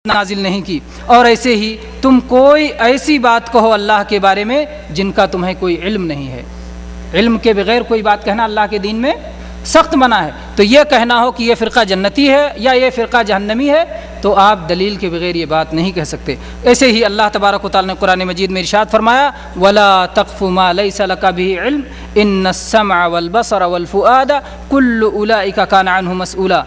نازل نہیں کی، اور ایسے ہی تم کوئی ایسی بات کہو اللہ کے بارے میں جن کا تمہیں کوئی علم نہیں ہے۔ علم کے بغیر کوئی بات کہنا اللہ کے دین میں سخت منع ہے۔ تو یہ کہنا ہو کہ یہ فرقہ جنتی ہے یا یہ فرقہ جہنمی ہے تو آپ دلیل کے بغیر یہ بات نہیں کہہ سکتے۔ ایسے ہی اللہ تبارک و تعالی نے قرآن مجید میں ارشاد فرمایا وَلَا تَقْفُ مَا لَيْسَ لَكَ بِهِ عِلْمٌ إِنَّ السَّمْعَ وَالْبَصَرَ وَالْفُؤَادَ كُلُّ أُولَئِكَ كَانَ عَنْهُ مسؤولا،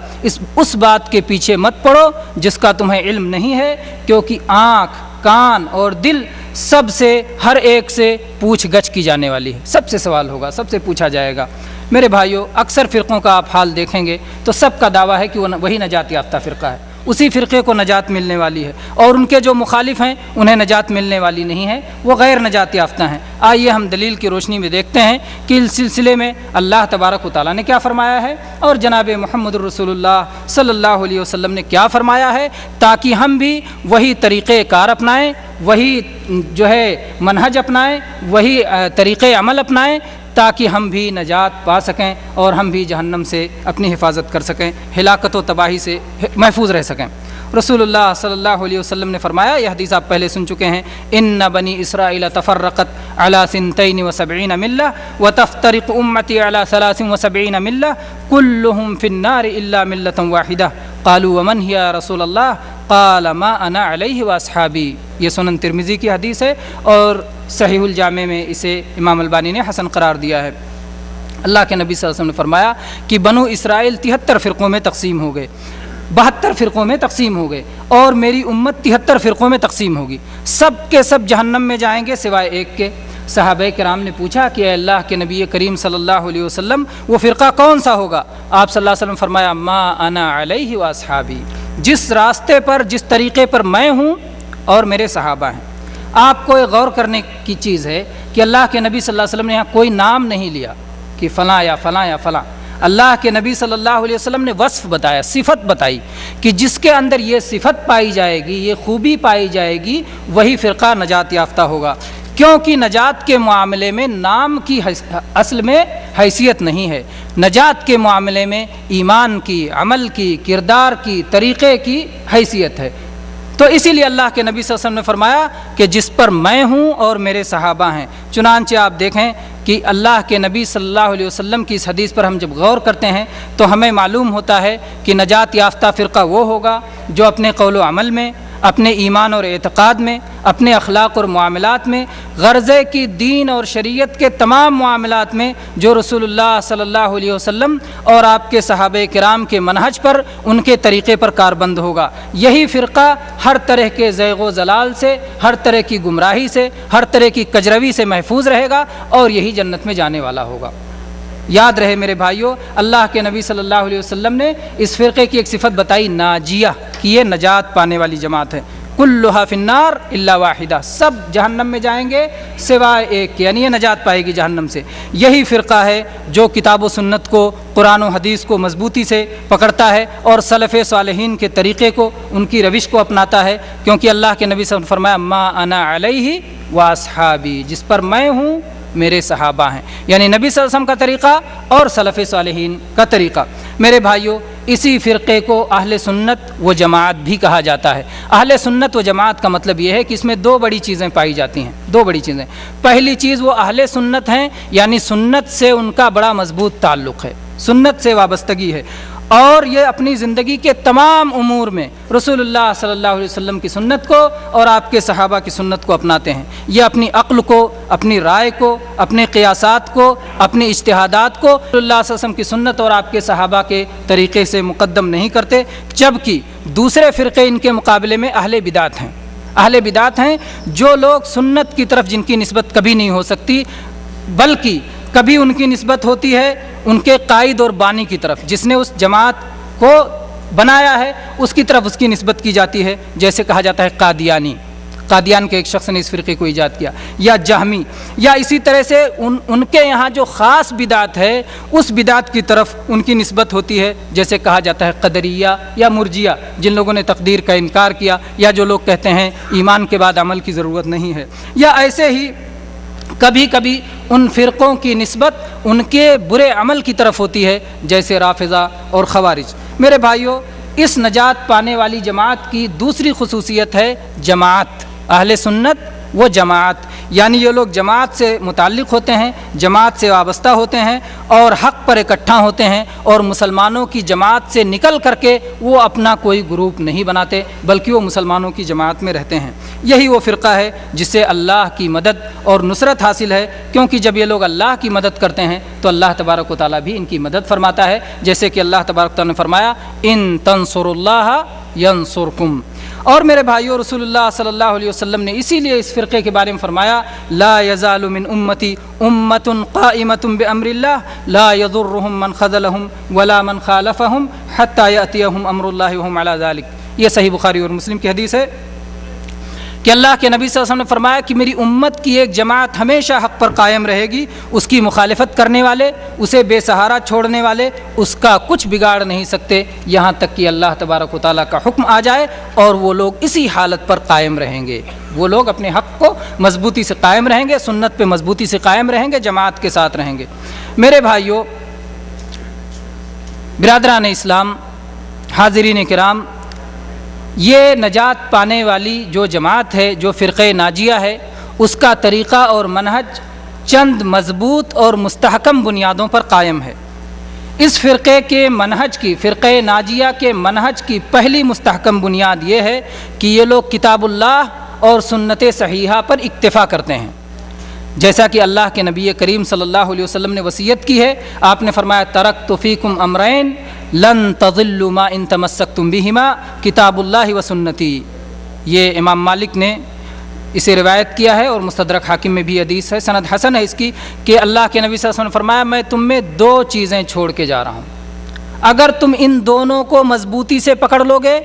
اس بات کے پیچھے مت پڑو جس کا تمہیں علم نہیں ہے، کیونکہ آنکھ، کان اور دل سب سے ہر ایک سے پوچھ گچھ کی جانے والی ہے، سب سے سوال ہوگا، سب سے پوچھا جائے گا۔ میرے بھائیوں، اکثر فرقوں کا آپ حال دیکھیں گے تو سب کا دعویٰ ہے کہ وہی نجات یافتہ فرقہ ہے، اسی فرقے کو نجات ملنے والی ہے، اور ان کے جو مخالف ہیں انہیں نجات ملنے والی نہیں ہے، وہ غیر نجات یافتہ ہیں۔ آئیے ہم دلیل کی روشنی میں دیکھتے ہیں کہ اس سلسلے میں اللہ تبارک و تعالیٰ نے کیا فرمایا ہے اور جناب محمد الرسول اللہ صلی اللہ علیہ وسلم نے کیا فرمایا ہے، تاکہ ہم بھی وہی طریقۂ کار اپنائیں، وہی جو ہے منہج اپنائیں، وہی طریقۂ عمل اپنائیں، تاکہ ہم بھی نجات پا سکیں اور ہم بھی جہنم سے اپنی حفاظت کر سکیں، ہلاکت و تباہی سے محفوظ رہ سکیں۔ رسول اللہ صلی اللہ علیہ وسلم نے فرمایا، یہ حدیث آپ پہلے سن چکے ہیں، ان بنی اسرائیل تفرقت علی 72 ملہ وتفترق امتی علی 73 ملہ کلہم فی النار الا ملۃ واحدہ قالوا ومن ہی یا رسول اللہ قال ما انا علیہ واصحابی۔ یہ سنن ترمذی کی حدیث ہے اور صحیح الجامع میں اسے امام البانی نے حسن قرار دیا ہے۔ اللہ کے نبی صلی اللہ علیہ وسلم نے فرمایا کہ بنو اسرائیل 73 فرقوں میں تقسیم ہو گئے، 72 فرقوں میں تقسیم ہو گئے، اور میری امت 73 فرقوں میں تقسیم ہوگی، سب کے سب جہنم میں جائیں گے سوائے ایک کے۔ صحابہ کرام نے پوچھا کہ اے اللہ کے نبی کریم صلی اللہ علیہ وسلم وہ فرقہ کون سا ہوگا؟ آپ صلی اللہ علیہ وسلم فرمایا ما انا علیہ واصحابی، جس راستے پر، جس طریقے پر میں ہوں اور میرے صحابہ ہیں۔ آپ کو ایک غور کرنے کی چیز ہے کہ اللہ کے نبی صلی اللہ علیہ وسلم نے یہاں کوئی نام نہیں لیا کہ فلاں یا فلاں یا فلاں۔ اللہ کے نبی صلی اللہ علیہ وسلم نے وصف بتایا، صفت بتائی کہ جس کے اندر یہ صفت پائی جائے گی، یہ خوبی پائی جائے گی، وہی فرقہ نجات یافتہ ہوگا، کیونکہ نجات کے معاملے میں نام کی اصل میں حیثیت نہیں ہے، نجات کے معاملے میں ایمان کی، عمل کی، کردار کی، طریقے کی حیثیت ہے۔ تو اسی لیے اللہ کے نبی صلی اللہ علیہ وسلم نے فرمایا کہ جس پر میں ہوں اور میرے صحابہ ہیں۔ چنانچہ آپ دیکھیں کہ اللہ کے نبی صلی اللہ علیہ وسلم کی اس حدیث پر ہم جب غور کرتے ہیں تو ہمیں معلوم ہوتا ہے کہ نجات یافتہ فرقہ وہ ہوگا جو اپنے قول و عمل میں، اپنے ایمان اور اعتقاد میں، اپنے اخلاق اور معاملات میں، غرضے کی دین اور شریعت کے تمام معاملات میں جو رسول اللہ صلی اللہ علیہ وسلم اور آپ کے صحابہ کرام کے منہج پر، ان کے طریقے پر کاربند ہوگا۔ یہی فرقہ ہر طرح کے زیغ و ضلال سے، ہر طرح کی گمراہی سے، ہر طرح کی کجروی سے محفوظ رہے گا اور یہی جنت میں جانے والا ہوگا۔ یاد رہے میرے بھائیوں، اللہ کے نبی صلی اللہ علیہ وسلم نے اس فرقے کی ایک صفت بتائی ناجیہ، کہ یہ نجات پانے والی جماعت ہے۔ کلھا فی النار الا واحدہ، سب جہنم میں جائیں گے سوائے ایک کے، یعنی یہ نجات پائے گی جہنم سے۔ یہی فرقہ ہے جو کتاب و سنت کو، قرآن و حدیث کو مضبوطی سے پکڑتا ہے اور سلف صالحین کے طریقے کو، ان کی روش کو اپناتا ہے، کیونکہ اللہ کے نبی صلی اللہ علیہ وسلم نے فرمایا ما انا علیہ واصحابی، جس پر میں ہوں میرے صحابہ ہیں، یعنی نبی صلی اللہ علیہ وسلم کا طریقہ اور سلف صالحین کا طریقہ۔ میرے بھائیوں، اسی فرقے کو اہل سنت و جماعت بھی کہا جاتا ہے۔ اہل سنت و جماعت کا مطلب یہ ہے کہ اس میں دو بڑی چیزیں پائی جاتی ہیں، دو بڑی چیزیں۔ پہلی چیز وہ اہل سنت ہیں، یعنی سنت سے ان کا بڑا مضبوط تعلق ہے، سنت سے وابستگی ہے، اور یہ اپنی زندگی کے تمام امور میں رسول اللہ صلی اللہ علیہ وسلم کی سنت کو اور آپ کے صحابہ کی سنت کو اپناتے ہیں۔ یہ اپنی عقل کو، اپنی رائے کو، اپنے قیاسات کو، اپنی اجتہادات کو رسول اللہ صلی اللہ علیہ وسلم کی سنت اور آپ کے صحابہ کے طریقے سے مقدم نہیں کرتے، جبکہ دوسرے فرقے ان کے مقابلے میں اہل بدعت ہیں۔ اہل بدعت ہیں جو لوگ سنت کی طرف جن کی نسبت کبھی نہیں ہو سکتی، بلکہ کبھی ان کی نسبت ہوتی ہے ان کے قائد اور بانی کی طرف، جس نے اس جماعت کو بنایا ہے اس کی طرف اس کی نسبت کی جاتی ہے، جیسے کہا جاتا ہے قادیانی، قادیان کے ایک شخص نے اس فرقے کو ایجاد کیا، یا جہمی، یا اسی طرح سے ان کے یہاں جو خاص بدعت ہے اس بدعت کی طرف ان کی نسبت ہوتی ہے، جیسے کہا جاتا ہے قدریہ یا مرجیہ، جن لوگوں نے تقدیر کا انکار کیا، یا جو لوگ کہتے ہیں ایمان کے بعد عمل کی ضرورت نہیں ہے، یا ایسے ہی کبھی کبھی ان فرقوں کی نسبت ان کے برے عمل کی طرف ہوتی ہے، جیسے رافضہ اور خوارج۔ میرے بھائیوں، اس نجات پانے والی جماعت کی دوسری خصوصیت ہے جماعت، اہل سنت و جماعت، یعنی یہ لوگ جماعت سے متعلق ہوتے ہیں، جماعت سے وابستہ ہوتے ہیں اور حق پر اکٹھا ہوتے ہیں، اور مسلمانوں کی جماعت سے نکل کر کے وہ اپنا کوئی گروپ نہیں بناتے بلکہ وہ مسلمانوں کی جماعت میں رہتے ہیں۔ یہی وہ فرقہ ہے جس سے اللہ کی مدد اور نصرت حاصل ہے، کیونکہ جب یہ لوگ اللہ کی مدد کرتے ہیں تو اللہ تبارک و تعالیٰ بھی ان کی مدد فرماتا ہے، جیسے کہ اللہ تبارک و تعالیٰ نے فرمایا ان تنصروا اللہ ینصرکم۔ اور میرے بھائیو، رسول اللہ صلی اللہ علیہ وسلم نے اسی لیے اس فرقے کے بارے میں فرمایا لا یزال من امتی امۃ قائمۃ بامر اللہ لا یضرهم من خذلهم ولا من خالفهم حتى یأتیہم امر اللہ وهم علی ذلک۔ یہ صحیح بخاری اور مسلم کی حدیث ہے کہ اللہ کے نبی صلی اللہ علیہ وسلم نے فرمایا کہ میری امت کی ایک جماعت ہمیشہ حق پر قائم رہے گی، اس کی مخالفت کرنے والے، اسے بے سہارا چھوڑنے والے اس کا کچھ بگاڑ نہیں سکتے یہاں تک کہ اللہ تبارک و تعالیٰ کا حکم آ جائے اور وہ لوگ اسی حالت پر قائم رہیں گے۔ وہ لوگ اپنے حق کو مضبوطی سے قائم رہیں گے، سنت پہ مضبوطی سے قائم رہیں گے، جماعت کے ساتھ رہیں گے۔ میرے بھائیوں، برادران اسلام، حاضرین کرام، یہ نجات پانے والی جو جماعت ہے، جو فرقہ ناجیہ ہے، اس کا طریقہ اور منہج چند مضبوط اور مستحکم بنیادوں پر قائم ہے۔ اس فرقے کے منہج کی، فرقہ ناجیہ کے منہج کی پہلی مستحکم بنیاد یہ ہے کہ یہ لوگ کتاب اللہ اور سنت صحیحہ پر اکتفا کرتے ہیں، جیسا کہ اللہ کے نبی کریم صلی اللہ علیہ وسلم نے وصیت کی ہے۔ آپ نے فرمایا ترکت فیکم امرین لن تضلوا ما ان تمسکتم بہما کتاب اللہ و سنتی۔ یہ امام مالک نے اسے روایت کیا ہے اور مستدرک حاکم میں بھی حدیث ہے، سند حسن ہے اس کی، کہ اللہ کے نبی صلی اللہ علیہ وسلم نے فرمایا میں تم میں دو چیزیں چھوڑ کے جا رہا ہوں، اگر تم ان دونوں کو مضبوطی سے پکڑ لو گے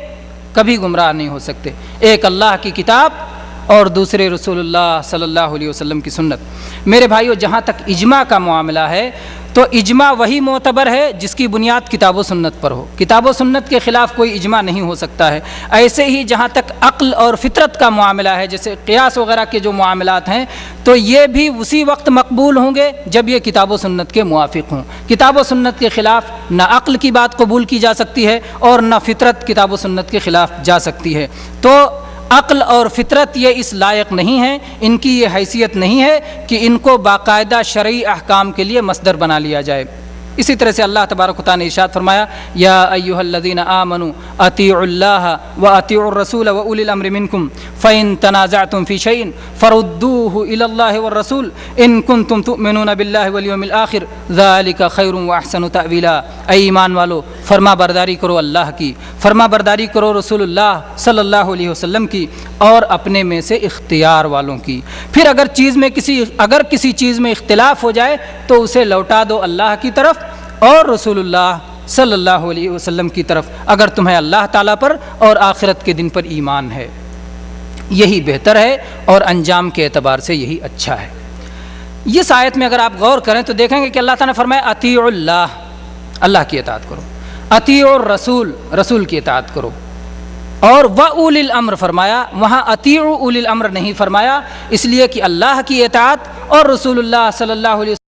کبھی گمراہ نہیں ہو سکتے، ایک اللہ کی کتاب اور دوسرے رسول اللہ صلی اللہ علیہ وسلم کی سنت۔ میرے بھائیو، جہاں تک اجماع کا معاملہ ہے تو اجماع وہی معتبر ہے جس کی بنیاد کتاب و سنت پر ہو، کتاب و سنت کے خلاف کوئی اجماع نہیں ہو سکتا ہے۔ ایسے ہی جہاں تک عقل اور فطرت کا معاملہ ہے، جیسے قیاس وغیرہ کے جو معاملات ہیں، تو یہ بھی اسی وقت مقبول ہوں گے جب یہ کتاب و سنت کے موافق ہوں۔ کتاب و سنت کے خلاف نہ عقل کی بات قبول کی جا سکتی ہے اور نہ فطرت کتاب و سنت کے خلاف جا سکتی ہے۔ تو عقل اور فطرت یہ اس لائق نہیں ہیں، ان کی یہ حیثیت نہیں ہے کہ ان کو باقاعدہ شرعی احکام کے لیے مصدر بنا لیا جائے۔ اسی طرح سے اللہ تبارک و تعالیٰ نے ارشاد فرمایا یا ایھا الذین آمنوا اطیعوا اللہ واطیعوا الرسول واولی الامر منکم فإن تنازعتم فی شیء فردوه الی اللہ والرسول ان کنتم تؤمنون باللہ والیوم الآخر ذلک خیر واحسن تأویلا۔ اے ایمان والو، فرما برداری کرو اللہ کی، فرما برداری کرو رسول اللہ صلی اللہ علیہ وسلم کی اور اپنے میں سے اختیار والوں کی۔ پھر اگر کسی چیز میں اختلاف ہو جائے تو اسے لوٹا دو اللہ کی طرف اور رسول اللہ صلی اللہ علیہ وسلم کی طرف، اگر تمہیں اللہ تعالیٰ پر اور آخرت کے دن پر ایمان ہے۔ یہی بہتر ہے اور انجام کے اعتبار سے یہی اچھا ہے۔ اس آیت میں اگر آپ غور کریں تو دیکھیں گے کہ اللہ تعالیٰ نے فرمایا اطیعوا اللہ، اللہ کی اطاعت کرو، اطیعوا الرسول، رسول کی اطاعت کرو، اور وَأُولِي الْأَمْرِ فرمایا، وہاں اطیعوا اولی الامر نہیں فرمایا، اس لیے کہ اللہ کی اطاعت اور رسول اللہ صلی اللہ علیہ وسلم